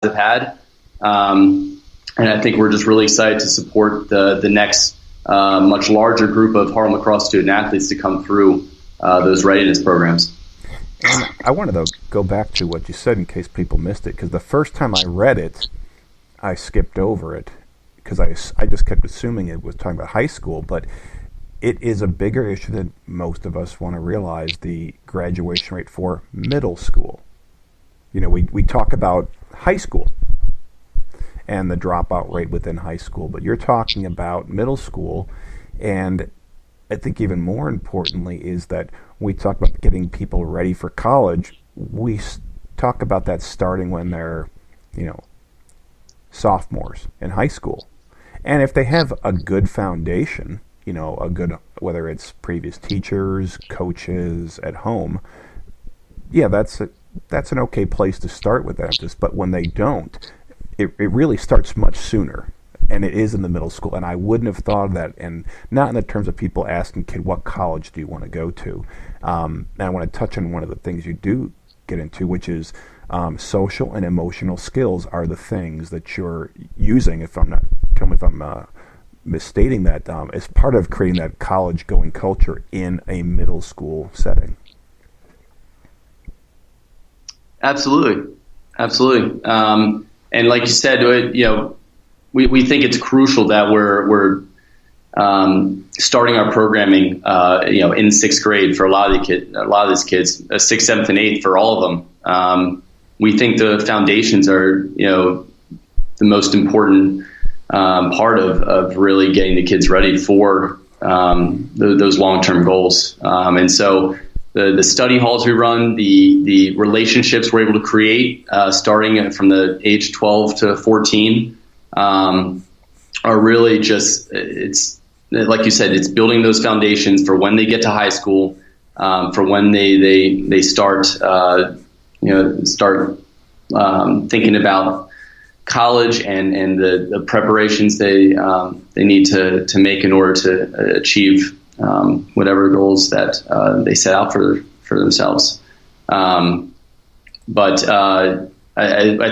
have had. And I think we're just really excited to support the next much larger group of Harlem Lacrosse student athletes to come through those readiness programs. And I wanted to go back to what you said in case people missed it, because the first time I read it, I skipped over it because I just kept assuming it was talking about high school, but it is a bigger issue than most of us want to realize, the graduation rate for middle school. You know, we talk about high school and the dropout rate within high school, but you're talking about middle school, and I think even more importantly is that when we talk about getting people ready for college, we talk about that starting when they're, sophomores in high school. And if they have a good foundation, whether it's previous teachers, coaches at home, that's an okay place to start with that. But when they don't, it really starts much sooner. And it is in the middle school, and I wouldn't have thought of that, and not in the terms of people asking kid, what college do you want to go to? And I want to touch on one of the things you do get into, which is social and emotional skills are the things that you're using, tell me if I'm misstating that, as part of creating that college-going culture in a middle school setting. Absolutely. And like you said, we think it's crucial that we're starting our programming, in sixth grade for a lot of these kids, sixth, seventh, and eighth for all of them. We think the foundations are, the most important part of really getting the kids ready for those long-term goals. And so the study halls we run, the relationships we're able to create, starting from the age 12 to 14. Are really just, it's like you said, it's building those foundations for when they get to high school, for when they start thinking about college and the preparations they need to make in order to achieve whatever goals that they set out for themselves. I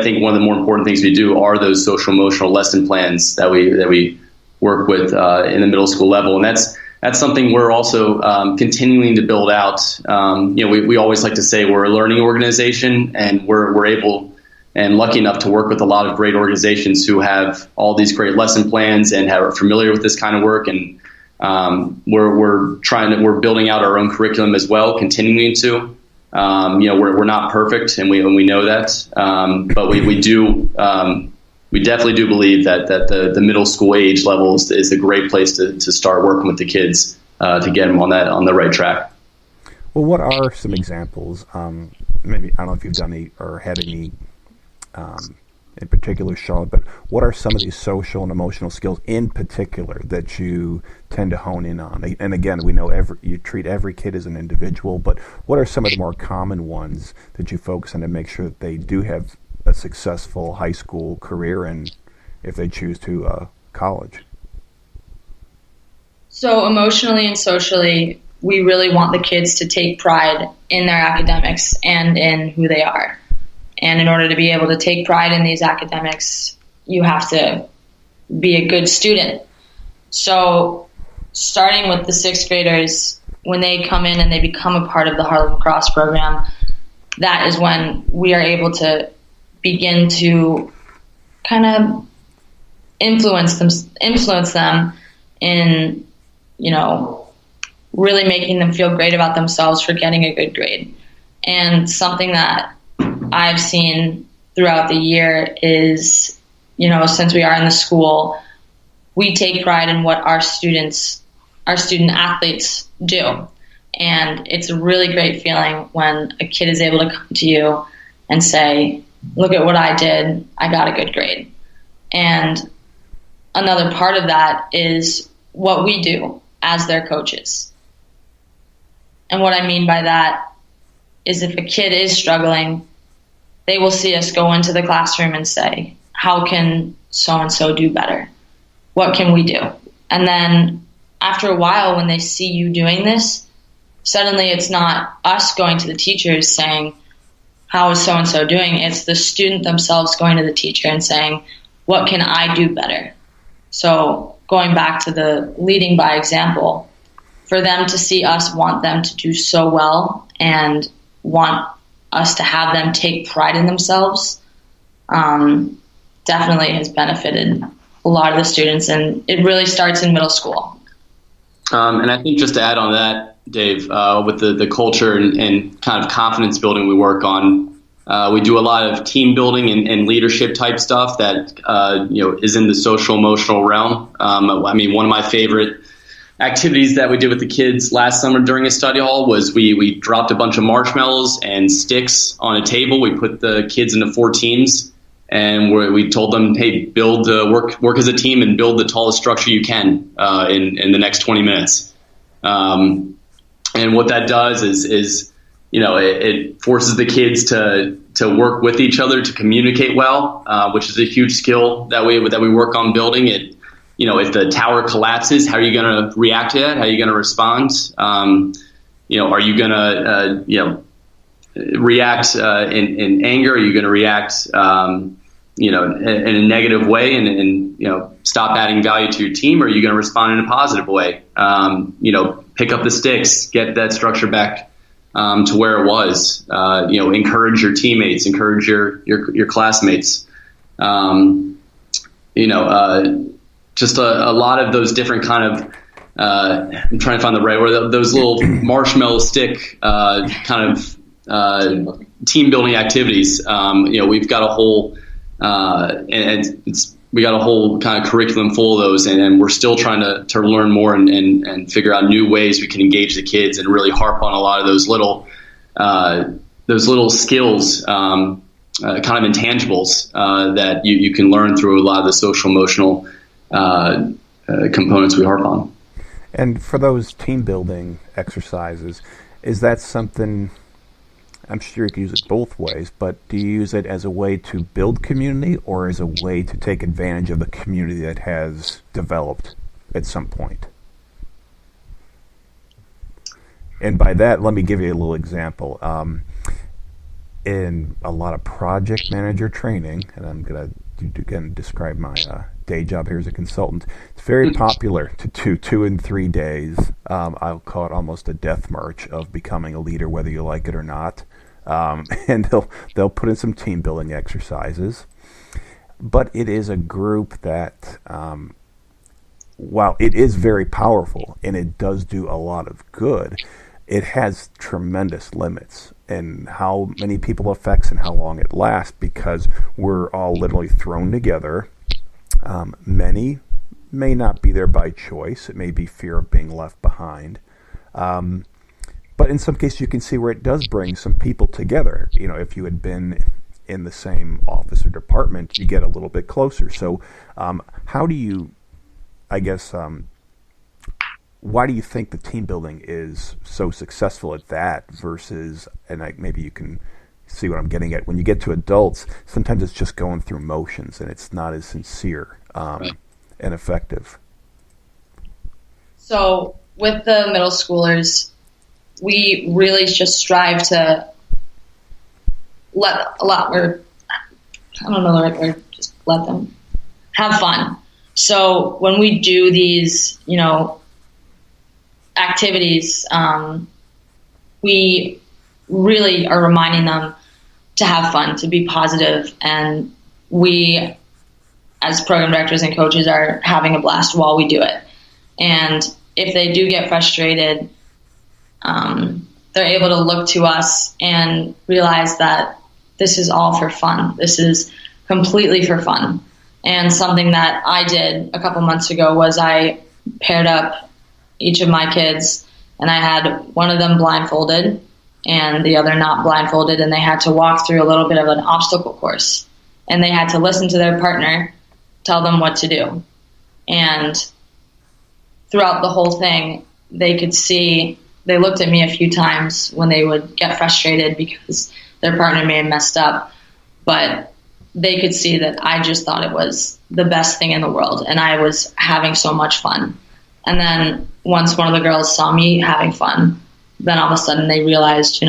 think one of the more important things we do are those social emotional lesson plans that we work with in the middle school level, and that's something we're also continuing to build out. We always like to say we're a learning organization, and we're able and lucky enough to work with a lot of great organizations who have all these great lesson plans and are familiar with this kind of work. And we're building out our own curriculum as well, continuing to. We're not perfect, and we know that, but we definitely do believe that the middle school age level is a great place to start working with the kids to get them on the right track. Well, what are some examples? Maybe I don't know if you've done any or had any in particular, Charlotte, but what are some of these social and emotional skills in particular that you tend to hone in on? And again, we know you treat every kid as an individual, but what are some of the more common ones that you focus on to make sure that they do have a successful high school career, and if they choose to, college? So emotionally and socially, we really want the kids to take pride in their academics and in who they are. And in order to be able to take pride in these academics, you have to be a good student. So starting with the sixth graders, when they come in and they become a part of the Harlem Lacrosse program, that is when we are able to begin to kind of influence them in, really making them feel great about themselves for getting a good grade. And something that I've seen throughout the year is, since we are in the school, we take pride in what our student athletes do. And it's a really great feeling when a kid is able to come to you and say, look at what I did, I got a good grade. And another part of that is what we do as their coaches. And what I mean by that is if a kid is struggling, they will see us go into the classroom and say, how can so-and-so do better? What can we do? And then after a while, when they see you doing this, suddenly it's not us going to the teachers saying, how is so-and-so doing? It's the student themselves going to the teacher and saying, what can I do better? So going back to the leading by example, for them to see us want them to do so well and want us to have them take pride in themselves, definitely has benefited a lot of the students, and it really starts in middle school. And I think just to add on that, Dave, with the culture and kind of confidence building we work on, we do a lot of team building and leadership type stuff that is in the social emotional realm. I mean, one of my favorite activities that we did with the kids last summer during a study hall was we dropped a bunch of marshmallows and sticks on a table. We put the kids into 4 teams, and we told them, hey, build work as a team and build the tallest structure you can in the next 20 minutes. And what that does is it forces the kids to work with each other, to communicate well, which is a huge skill that we work on building it. If the tower collapses, how are you going to react to that? How are you going to respond? Are you going to react in anger? Are you going to react in a negative way and stop adding value to your team? Or are you going to respond in a positive way? Pick up the sticks, get that structure back to where it was. Encourage your teammates, encourage your classmates. Just a lot of those different kind of I'm trying to find the right word. Those little marshmallow stick kind of team building activities. We've got a whole we got a whole kind of curriculum full of those, and we're still trying to learn more and figure out new ways we can engage the kids and really harp on a lot of those little skills, kind of intangibles that you can learn through a lot of the social emotional components we harp on. And for those team building exercises, is that something, I'm sure you can use it both ways, but do you use it as a way to build community or as a way to take advantage of the community that has developed at some point? And by that, let me give you a little example. In a lot of project manager training, and I'm going to again describe my day job here as a consultant, it's very popular to do 2 and 3 days. I'll call it almost a death march of becoming a leader, whether you like it or not. And they'll put in some team building exercises. But it is a group that, while it is very powerful and it does do a lot of good, it has tremendous limits in how many people it affects and how long it lasts, because we're all literally thrown together. Many may not be there by choice. It may be fear of being left behind. But in some cases, you can see where it does bring some people together. If you had been in the same office or department, you get a little bit closer. So how do you, why do you think the team building is so successful at that versus, and maybe you can see what I'm getting at, when you get to adults, sometimes it's just going through motions and it's not as sincere and effective. So with the middle schoolers, we really just strive to let them have fun. So when we do these, activities, we really are reminding them to have fun, to be positive, and we, as program directors and coaches, are having a blast while we do it. And if they do get frustrated, they're able to look to us and realize that this is all for fun. This is completely for fun. And something that I did a couple months ago was I paired up each of my kids, and I had one of them blindfolded and the other not blindfolded, and they had to walk through a little bit of an obstacle course, and they had to listen to their partner tell them what to do. And throughout the whole thing, they could see, they looked at me a few times when they would get frustrated because their partner may have messed up, but they could see that I just thought it was the best thing in the world, and I was having so much fun. And then once one of the girls saw me having fun, then all of a sudden they realized,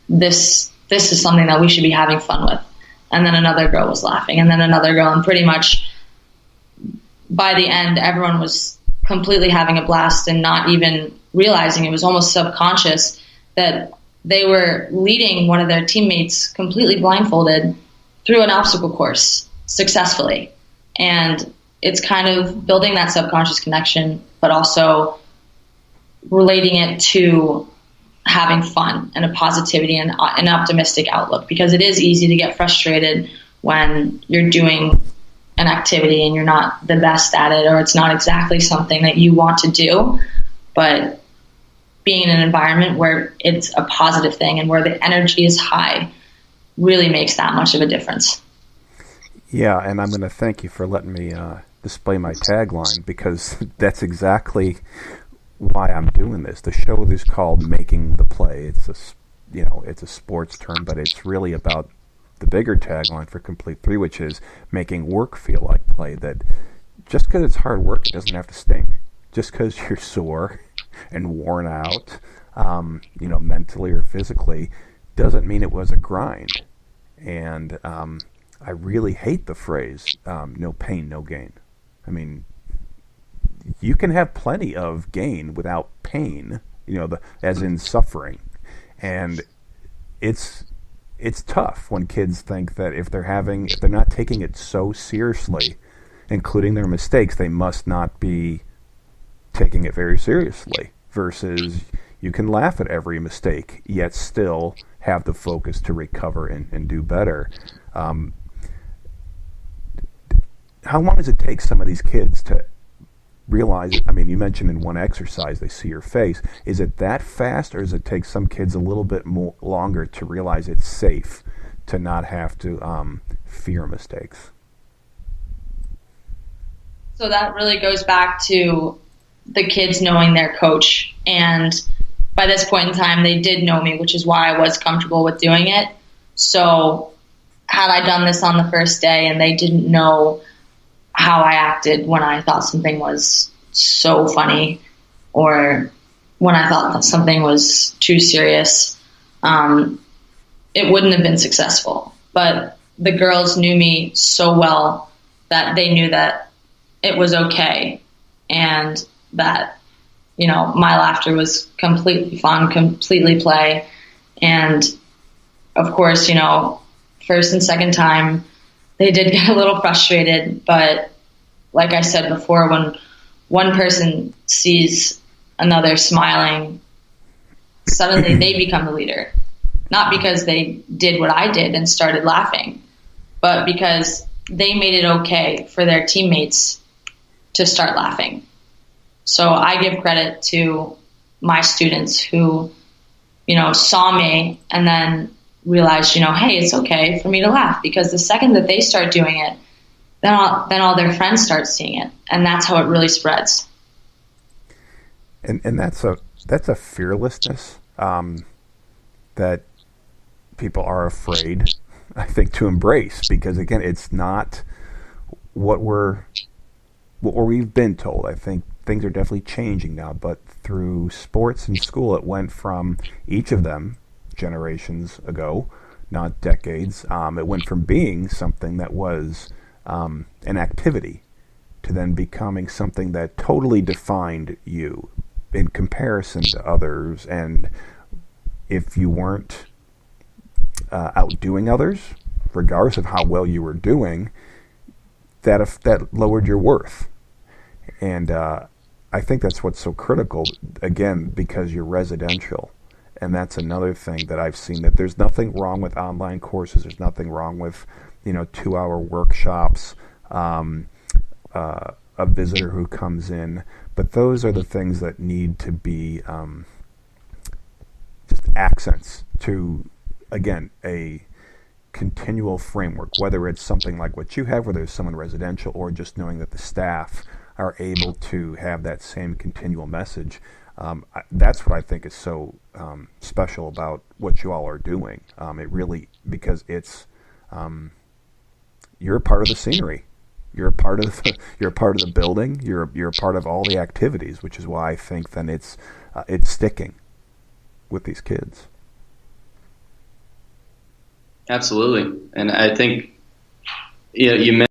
this this is something that we should be having fun with. And then another girl was laughing, and then another girl, and pretty much by the end, everyone was completely having a blast and not even realizing, it was almost subconscious, that they were leading one of their teammates completely blindfolded through an obstacle course successfully. And it's kind of building that subconscious connection, but also relating it to having fun and a positivity and an optimistic outlook, because it is easy to get frustrated when you're doing an activity and you're not the best at it, or it's not exactly something that you want to do. But being in an environment where it's a positive thing and where the energy is high really makes that much of a difference. Yeah, and I'm going to thank you for letting me display my tagline, because that's exactly why I'm doing this. The show is called Making the Play. It's a sports term, but it's really about the bigger tagline for Complete 3, which is making work feel like play. That just because it's hard work, it doesn't have to sting. Just because you're sore and worn out, mentally or physically, doesn't mean it was a grind. And I really hate the phrase, no pain, no gain. I mean, you can have plenty of gain without pain, as in suffering. And it's tough when kids think that if they're not taking it so seriously, including their mistakes, they must not be taking it very seriously, versus you can laugh at every mistake, yet still have the focus to recover and do better. How long does it take some of these kids to realize it? I mean, you mentioned in one exercise they see your face. Is it that fast, or does it take some kids a little bit more longer to realize it's safe to not have to fear mistakes? So that really goes back to the kids knowing their coach. And by this point in time, they did know me, which is why I was comfortable with doing it. So had I done this on the first day and they didn't know how I acted when I thought something was so funny, or when I thought that something was too serious, it wouldn't have been successful. But the girls knew me so well that they knew that it was okay, and that, my laughter was completely fun, completely play. And of course, first and second time, they did get a little frustrated, but like I said before, when one person sees another smiling, suddenly they become the leader. Not because they did what I did and started laughing, but because they made it okay for their teammates to start laughing. So I give credit to my students who, saw me and then realized, hey, it's okay for me to laugh, because the second that they start doing it, then all their friends start seeing it, and that's how it really spreads. And that's a fearlessness that people are afraid, I think, to embrace, because again, it's not what we've been told. I think things are definitely changing now, but through sports and school, it went from each of them generations ago, not decades. It went from being something that was an activity to then becoming something that totally defined you in comparison to others. And if you weren't outdoing others, regardless of how well you were doing, that lowered your worth. And I think that's what's so critical, again, because you're residential. And that's another thing that I've seen, that there's nothing wrong with online courses. There's nothing wrong with, 2-hour workshops, a visitor who comes in. But those are the things that need to be just accents to, again, a continual framework, whether it's something like what you have, whether it's someone residential, or just knowing that the staff are able to have that same continual message. That's what I think is so special about what you all are doing. It really, because it's you're a part of the scenery, you're a part of the building, you're a part of all the activities, which is why I think then it's sticking with these kids. Absolutely. And I think you mentioned